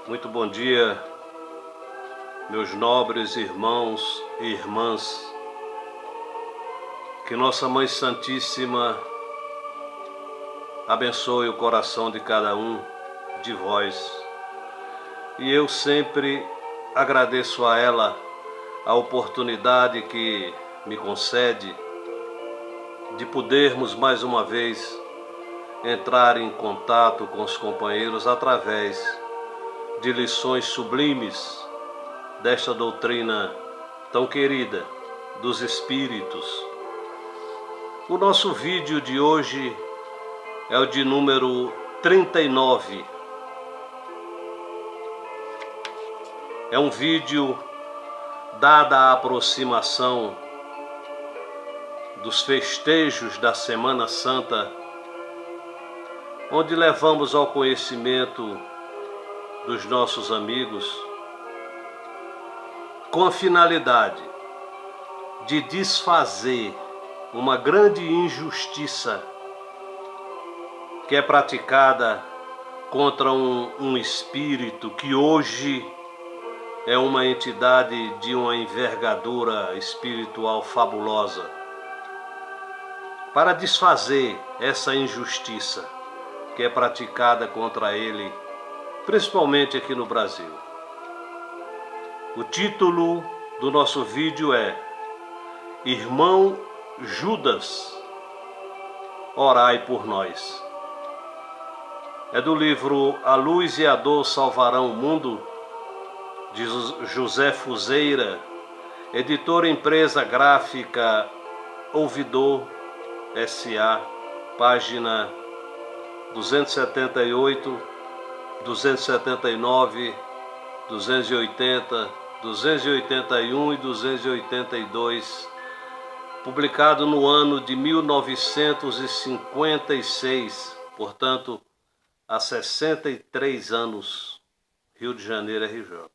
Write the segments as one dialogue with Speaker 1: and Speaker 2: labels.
Speaker 1: Muito bom dia, meus nobres irmãos e irmãs. Que Nossa Mãe Santíssima abençoe o coração de cada um de vós. E eu sempre agradeço a ela a oportunidade que me concede de podermos mais uma vez entrar em contato com os companheiros através de lições sublimes desta doutrina tão querida dos Espíritos. O nosso vídeo de hoje é o de número 39. É um vídeo dada a aproximação dos festejos da Semana Santa, onde levamos ao conhecimento dos nossos amigos com a finalidade de desfazer uma grande injustiça que é praticada contra um espírito que hoje é uma entidade de uma envergadura espiritual fabulosa. Para desfazer essa injustiça que é praticada contra ele, principalmente aqui no Brasil. O título do nosso vídeo é Irmão Judas, orai por nós. É do livro A Luz e a Dor Salvarão o Mundo, de José Fuzeira, editora Empresa Gráfica Ouvidor S.A., página 278, 279, 280, 281 e 282, publicado no ano de 1956, portanto, há 63 anos, Rio de Janeiro, RJ.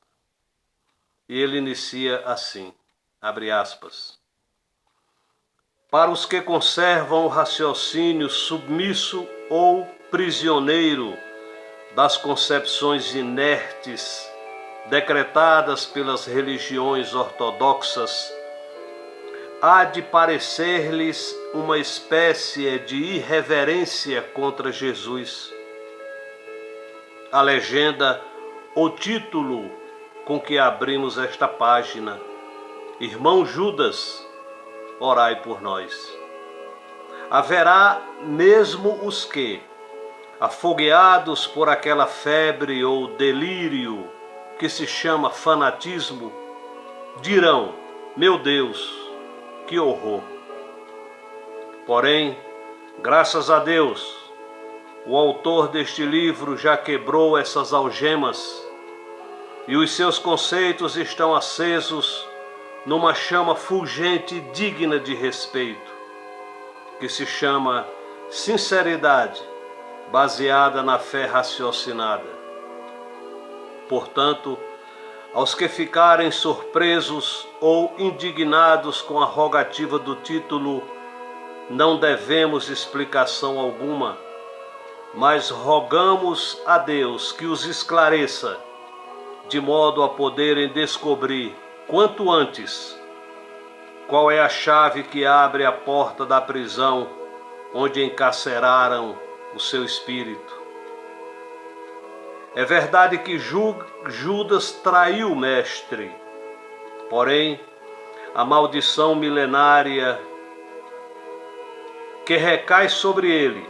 Speaker 1: E ele inicia assim, abre aspas: para os que conservam o raciocínio submisso ou prisioneiro das concepções inertes decretadas pelas religiões ortodoxas, há de parecer-lhes uma espécie de irreverência contra Jesus. A legenda ou título com que abrimos esta página, Irmão Judas, orai por nós. Haverá mesmo os que, afogueados por aquela febre ou delírio que se chama fanatismo, dirão: meu Deus, que horror! Porém, graças a Deus, o autor deste livro já quebrou essas algemas e os seus conceitos estão acesos numa chama fulgente digna de respeito, que se chama sinceridade, baseada na fé raciocinada. Portanto, aos que ficarem surpresos ou indignados com a rogativa do título, não devemos explicação alguma, mas rogamos a Deus que os esclareça, de modo a poderem descobrir, quanto antes, qual é a chave que abre a porta da prisão onde encarceraram o seu espírito. É verdade que Judas traiu o Mestre, porém, a maldição milenária que recai sobre ele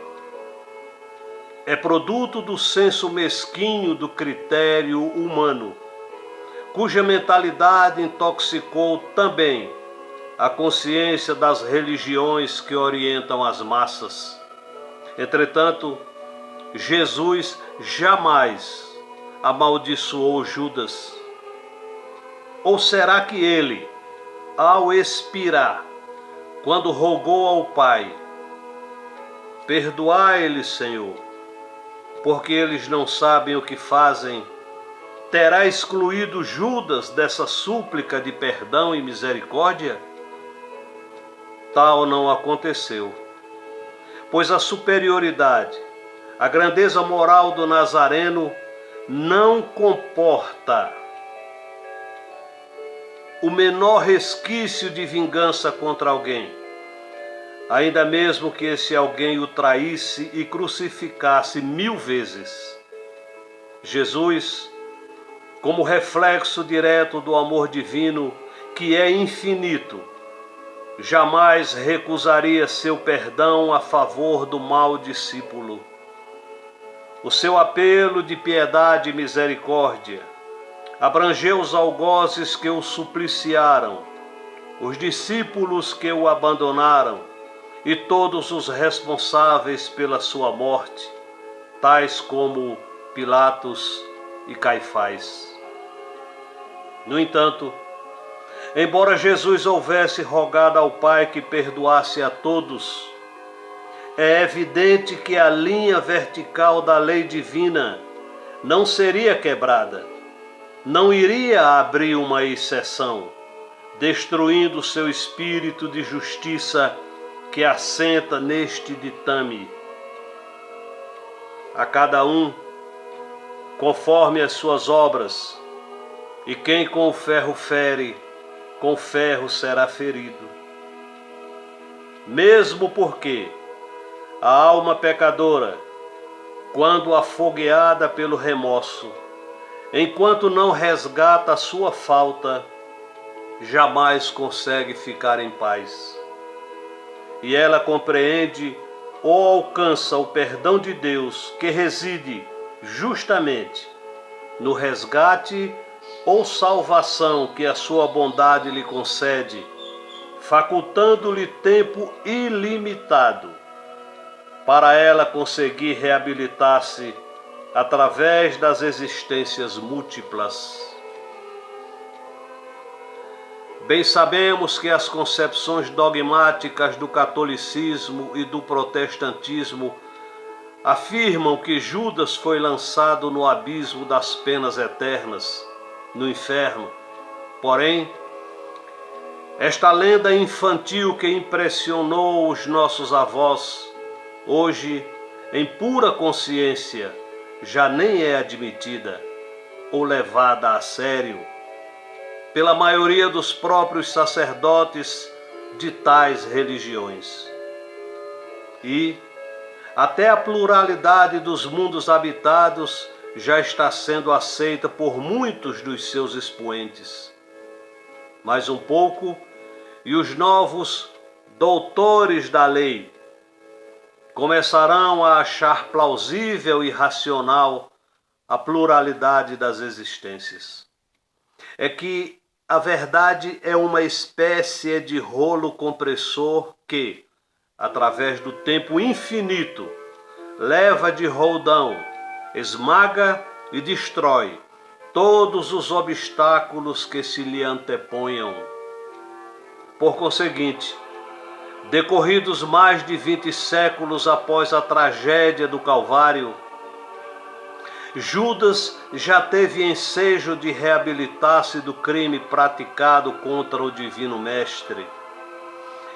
Speaker 1: é produto do senso mesquinho do critério humano, cuja mentalidade intoxicou também a consciência das religiões que orientam as massas. Entretanto, Jesus jamais amaldiçoou Judas. Ou será que ele, ao expirar, quando rogou ao Pai: perdoai-lhes, Senhor, porque eles não sabem o que fazem, terá excluído Judas dessa súplica de perdão e misericórdia? Tal não aconteceu, pois a superioridade, a grandeza moral do Nazareno não comporta o menor resquício de vingança contra alguém, ainda mesmo que esse alguém o traísse e crucificasse 1000 vezes. Jesus, como reflexo direto do amor divino, que é infinito, jamais recusaria seu perdão a favor do mau discípulo. O seu apelo de piedade e misericórdia abrangeu os algozes que o supliciaram, os discípulos que o abandonaram e todos os responsáveis pela sua morte, tais como Pilatos e Caifás. No entanto, embora Jesus houvesse rogado ao Pai que perdoasse a todos, é evidente que a linha vertical da lei divina não seria quebrada, não iria abrir uma exceção, destruindo seu espírito de justiça que assenta neste ditame. A cada um, conforme as suas obras, e quem com o ferro fere, com ferro será ferido. Mesmo porque a alma pecadora, quando afogueada pelo remorso, enquanto não resgata a sua falta, jamais consegue ficar em paz. E ela compreende ou alcança o perdão de Deus que reside justamente no resgate ou salvação que a sua bondade lhe concede, facultando-lhe tempo ilimitado para ela conseguir reabilitar-se através das existências múltiplas. Bem sabemos que as concepções dogmáticas do catolicismo e do protestantismo afirmam que Judas foi lançado no abismo das penas eternas, no inferno. Porém, esta lenda infantil que impressionou os nossos avós, hoje, em pura consciência, já nem é admitida ou levada a sério pela maioria dos próprios sacerdotes de tais religiões. E até a pluralidade dos mundos habitados já está sendo aceita por muitos dos seus expoentes. Mais um pouco, e os novos doutores da lei começarão a achar plausível e racional a pluralidade das existências. É que a verdade é uma espécie de rolo compressor que, através do tempo infinito, leva de roldão, esmaga e destrói todos os obstáculos que se lhe anteponham. Por conseguinte, decorridos mais de 20 séculos após a tragédia do Calvário, Judas já teve ensejo de reabilitar-se do crime praticado contra o Divino Mestre.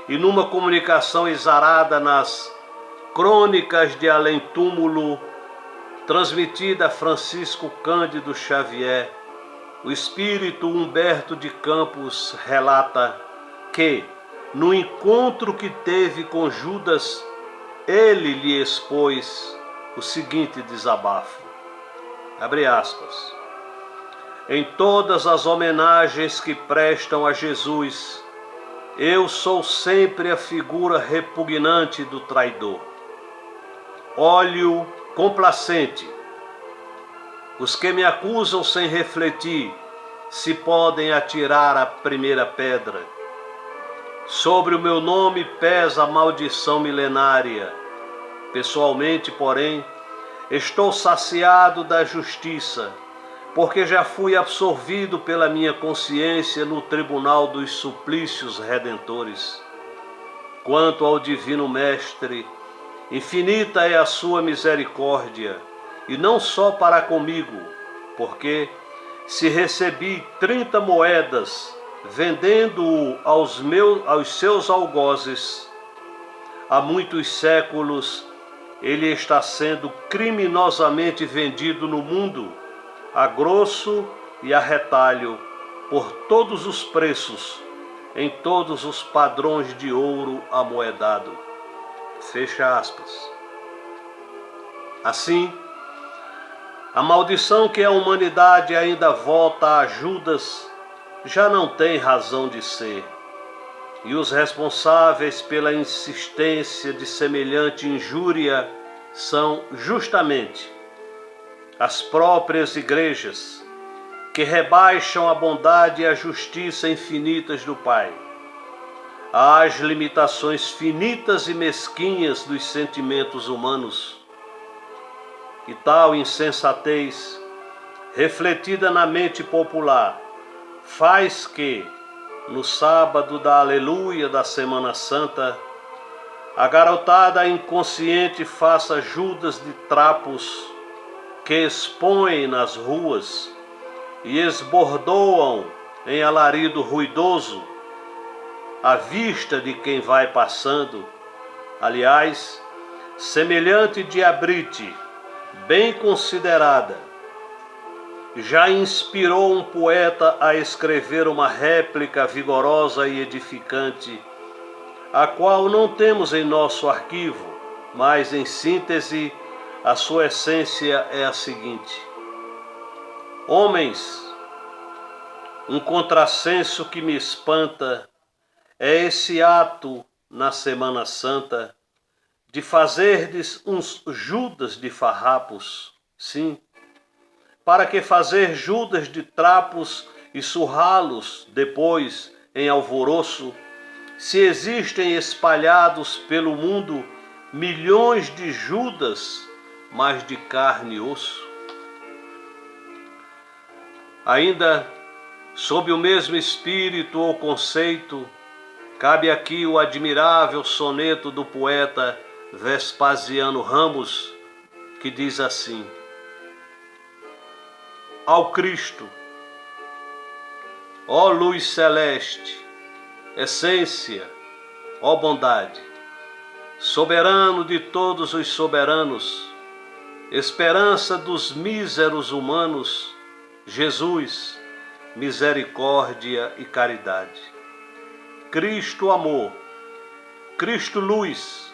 Speaker 1: E numa comunicação exarada nas Crônicas de Além-Túmulo, transmitida a Francisco Cândido Xavier, o espírito Humberto de Campos relata que, no encontro que teve com Judas, ele lhe expôs o seguinte desabafo. Abre aspas. Em todas as homenagens que prestam a Jesus, eu sou sempre a figura repugnante do traidor. Olho complacente. Os que me acusam sem refletir se podem atirar a primeira pedra. Sobre o meu nome pesa a maldição milenária. Pessoalmente, porém, estou saciado da justiça, porque já fui absorvido pela minha consciência no tribunal dos suplícios redentores. Quanto ao Divino Mestre, infinita é a sua misericórdia, e não só para comigo, porque se recebi 30 moedas, vendendo-o aos seus algozes, há muitos séculos ele está sendo criminosamente vendido no mundo a grosso e a retalho, por todos os preços, em todos os padrões de ouro amoedado. Fecha aspas. Assim, a maldição que a humanidade ainda vota a Judas já não tem razão de ser, e os responsáveis pela insistência de semelhante injúria são justamente as próprias igrejas, que rebaixam a bondade e a justiça infinitas do Pai às limitações finitas e mesquinhas dos sentimentos humanos. E tal insensatez, refletida na mente popular, faz que, no sábado da Aleluia da Semana Santa, a garotada inconsciente faça Judas de trapos que expõem nas ruas e esbordoam em alarido ruidoso à vista de quem vai passando. Aliás, semelhante diabrite, bem considerada, já inspirou um poeta a escrever uma réplica vigorosa e edificante, a qual não temos em nosso arquivo, mas, em síntese, a sua essência é a seguinte: homens, um contrassenso que me espanta é esse ato na Semana Santa de fazerdes uns Judas de farrapos, sim, para que fazer Judas de trapos e surrá-los depois em alvoroço, se existem espalhados pelo mundo milhões de Judas, mas de carne e osso? Ainda, sob o mesmo espírito ou conceito, cabe aqui o admirável soneto do poeta Vespasiano Ramos, que diz assim: ao Cristo, ó luz celeste, essência, ó bondade, soberano de todos os soberanos, esperança dos míseros humanos, Jesus, misericórdia e caridade. Cristo amor, Cristo luz,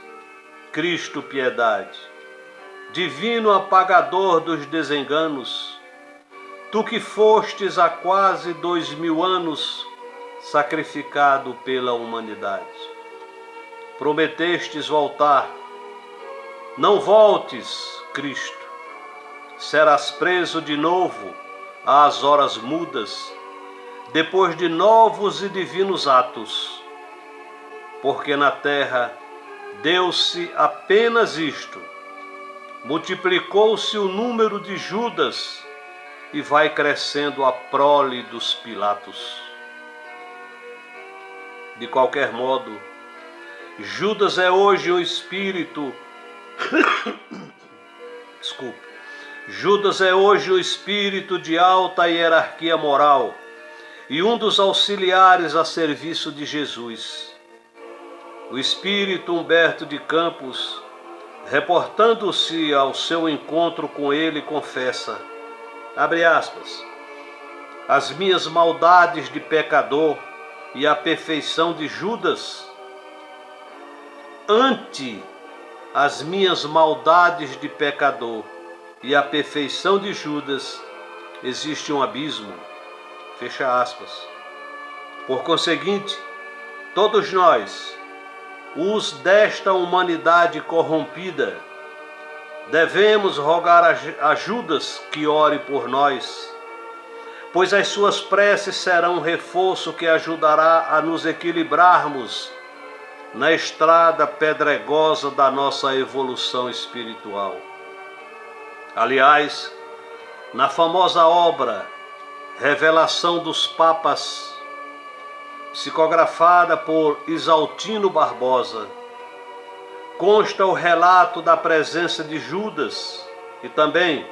Speaker 1: Cristo piedade, divino apagador dos desenganos, tu que fostes há quase 2000 anos sacrificado pela humanidade. Prometestes voltar, não voltes, Cristo, serás preso de novo às horas mudas, depois de novos e divinos atos, porque na terra deu-se apenas isto, multiplicou-se o número de Judas e vai crescendo a prole dos Pilatos. De qualquer modo, Judas é hoje o espírito Judas é hoje o espírito de alta hierarquia moral e um dos auxiliares a serviço de Jesus. O espírito Humberto de Campos, reportando-se ao seu encontro com ele, confessa, abre aspas, as minhas maldades de pecador e a perfeição de Judas, ante as minhas maldades de pecador e a perfeição de Judas, existe um abismo, fecha aspas. Por conseguinte, todos nós, os desta humanidade corrompida, devemos rogar a Judas que ore por nós, pois as suas preces serão um reforço que ajudará a nos equilibrarmos na estrada pedregosa da nossa evolução espiritual. Aliás, na famosa obra Revelação dos Papas, psicografada por Isaltino Barbosa, consta o relato da presença de Judas e também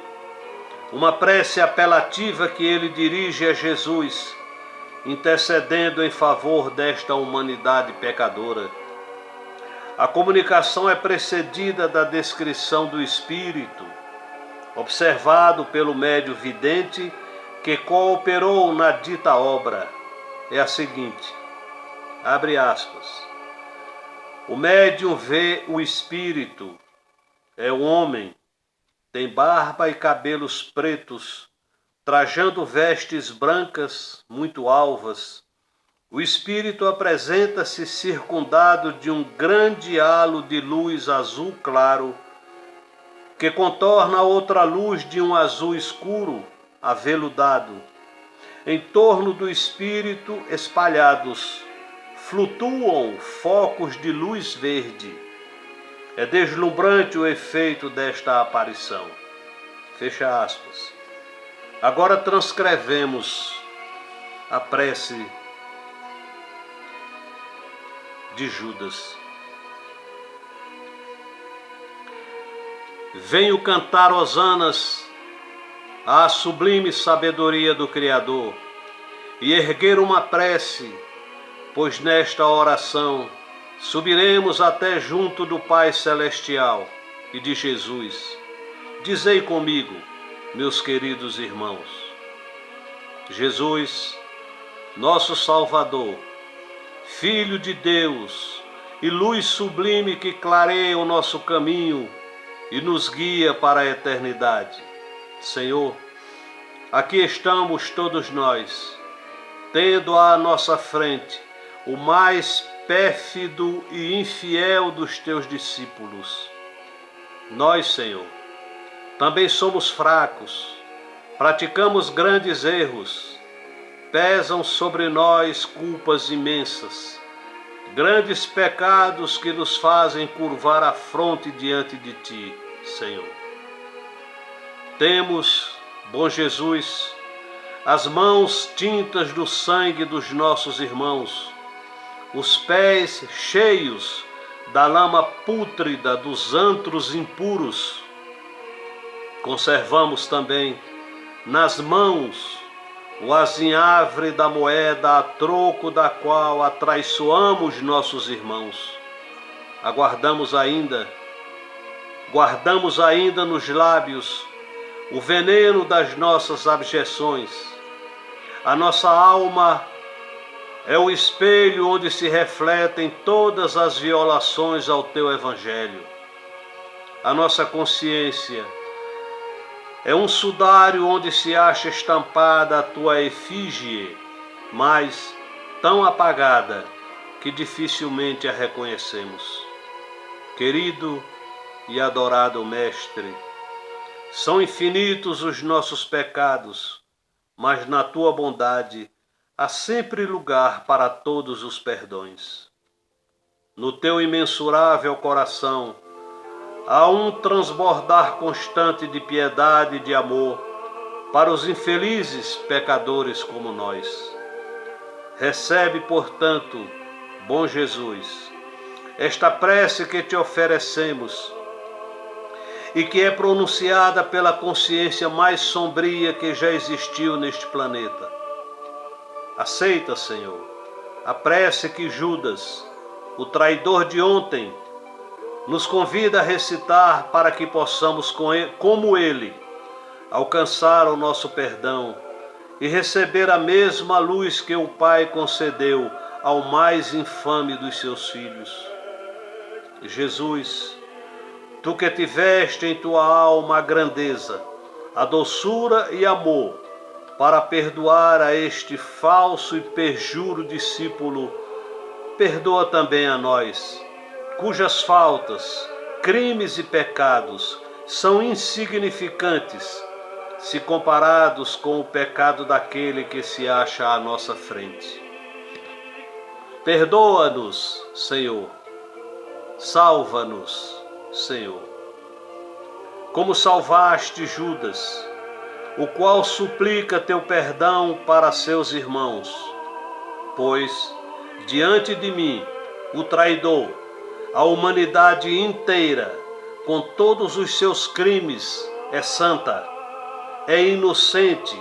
Speaker 1: uma prece apelativa que ele dirige a Jesus, intercedendo em favor desta humanidade pecadora. A comunicação é precedida da descrição do espírito, observado pelo médium vidente que cooperou na dita obra, é a seguinte, abre aspas, o médium vê o espírito, é o homem, tem barba e cabelos pretos, trajando vestes brancas muito alvas. O espírito apresenta-se circundado de um grande halo de luz azul claro, que contorna outra luz de um azul escuro, aveludado. Em torno do espírito, espalhados, flutuam focos de luz verde. É deslumbrante o efeito desta aparição. Fecha aspas. Agora transcrevemos a prece de Judas. Venho cantar hosanas à sublime sabedoria do Criador e erguer uma prece, pois nesta oração subiremos até junto do Pai Celestial e de Jesus. Dizei comigo, meus queridos irmãos, Jesus, nosso Salvador, Filho de Deus e luz sublime que clareia o nosso caminho e nos guia para a eternidade. Senhor, aqui estamos todos nós, tendo à nossa frente o mais pérfido e infiel dos teus discípulos. Nós, Senhor, também somos fracos, praticamos grandes erros, pesam sobre nós culpas imensas, grandes pecados que nos fazem curvar a fronte diante de Ti, Senhor. Temos, bom Jesus, as mãos tintas do sangue dos nossos irmãos, os pés cheios da lama pútrida dos antros impuros. Conservamos também nas mãos o azinhavre da moeda a troco da qual atraiçoamos nossos irmãos. Guardamos ainda nos lábios o veneno das nossas abjeções. A nossa alma é o espelho onde se refletem todas as violações ao teu evangelho. A nossa consciência é um sudário onde se acha estampada a tua efígie, mas tão apagada que dificilmente a reconhecemos. Querido e adorado Mestre, são infinitos os nossos pecados, mas na tua bondade há sempre lugar para todos os perdões. No teu imensurável coração há um transbordar constante de piedade e de amor para os infelizes pecadores como nós. Recebe, portanto, bom Jesus, esta prece que te oferecemos e que é pronunciada pela consciência mais sombria que já existiu neste planeta. Aceita, Senhor, a prece que Judas, o traidor de ontem, nos convida a recitar para que possamos, como ele, alcançar o nosso perdão e receber a mesma luz que o Pai concedeu ao mais infame dos seus filhos. Jesus, tu que tiveste em tua alma a grandeza, a doçura e amor para perdoar a este falso e perjuro discípulo, perdoa também a nós, cujas faltas, crimes e pecados são insignificantes se comparados com o pecado daquele que se acha à nossa frente. Perdoa-nos, Senhor. Salva-nos, Senhor. Como salvaste Judas, o qual suplica teu perdão para seus irmãos, pois, diante de mim, o traidor, a humanidade inteira, com todos os seus crimes, é santa, é inocente,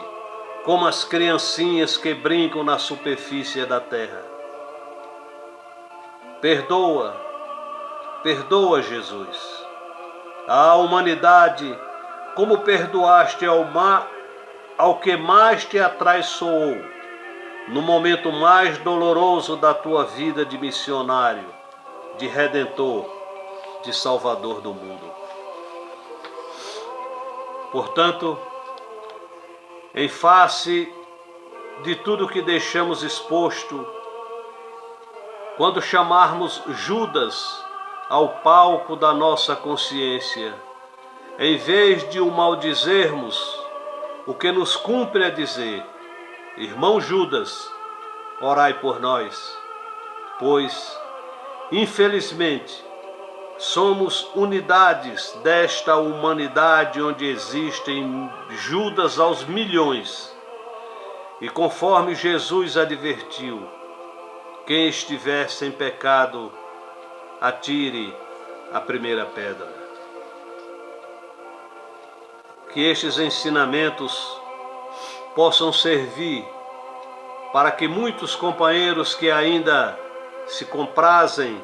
Speaker 1: como as criancinhas que brincam na superfície da terra. Perdoa, Jesus, a humanidade como perdoaste ao que mais te atraiçoou, no momento mais doloroso da tua vida de missionário, de redentor, de salvador do mundo. Portanto, em face de tudo que deixamos exposto, quando chamarmos Judas ao palco da nossa consciência, em vez de o maldizermos, o que nos cumpre é dizer: irmão Judas, orai por nós, pois, infelizmente, somos unidades desta humanidade onde existem Judas aos milhões. E conforme Jesus advertiu, quem estiver sem pecado, atire a primeira pedra. Que estes ensinamentos possam servir para que muitos companheiros que ainda se comprazem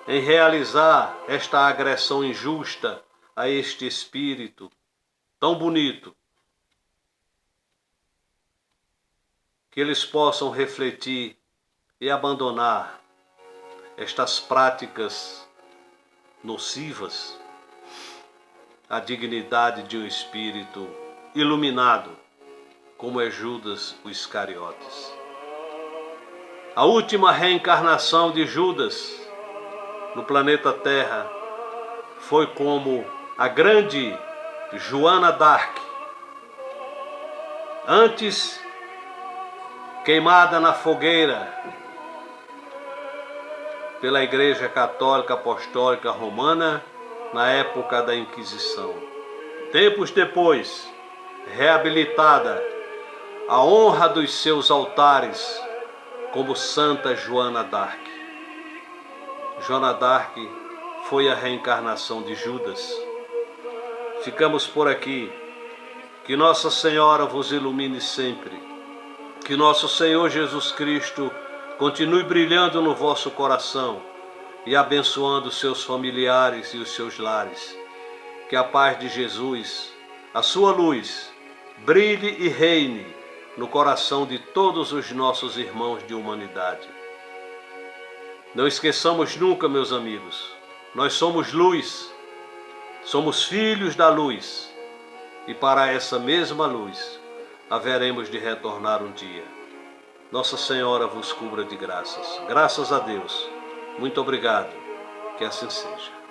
Speaker 1: em realizar esta agressão injusta a este espírito tão bonito, que eles possam refletir e abandonar estas práticas nocivas à dignidade de um espírito iluminado, como é Judas o Iscariotes. A última reencarnação de Judas no planeta Terra foi como a grande Joana d'Arc, antes queimada na fogueira pela Igreja Católica Apostólica Romana na época da Inquisição. Tempos depois, reabilitada a honra dos seus altares como Santa Joana d'Arc. Joana d'Arc foi a reencarnação de Judas. Ficamos por aqui. Que Nossa Senhora vos ilumine sempre. Que nosso Senhor Jesus Cristo continue brilhando no vosso coração e abençoando seus familiares e os seus lares. Que a paz de Jesus, a sua luz, brilhe e reine no coração de todos os nossos irmãos de humanidade. Não esqueçamos nunca, meus amigos, nós somos luz, somos filhos da luz, e para essa mesma luz haveremos de retornar um dia. Nossa Senhora vos cubra de graças. Graças a Deus. Muito obrigado. Que assim seja.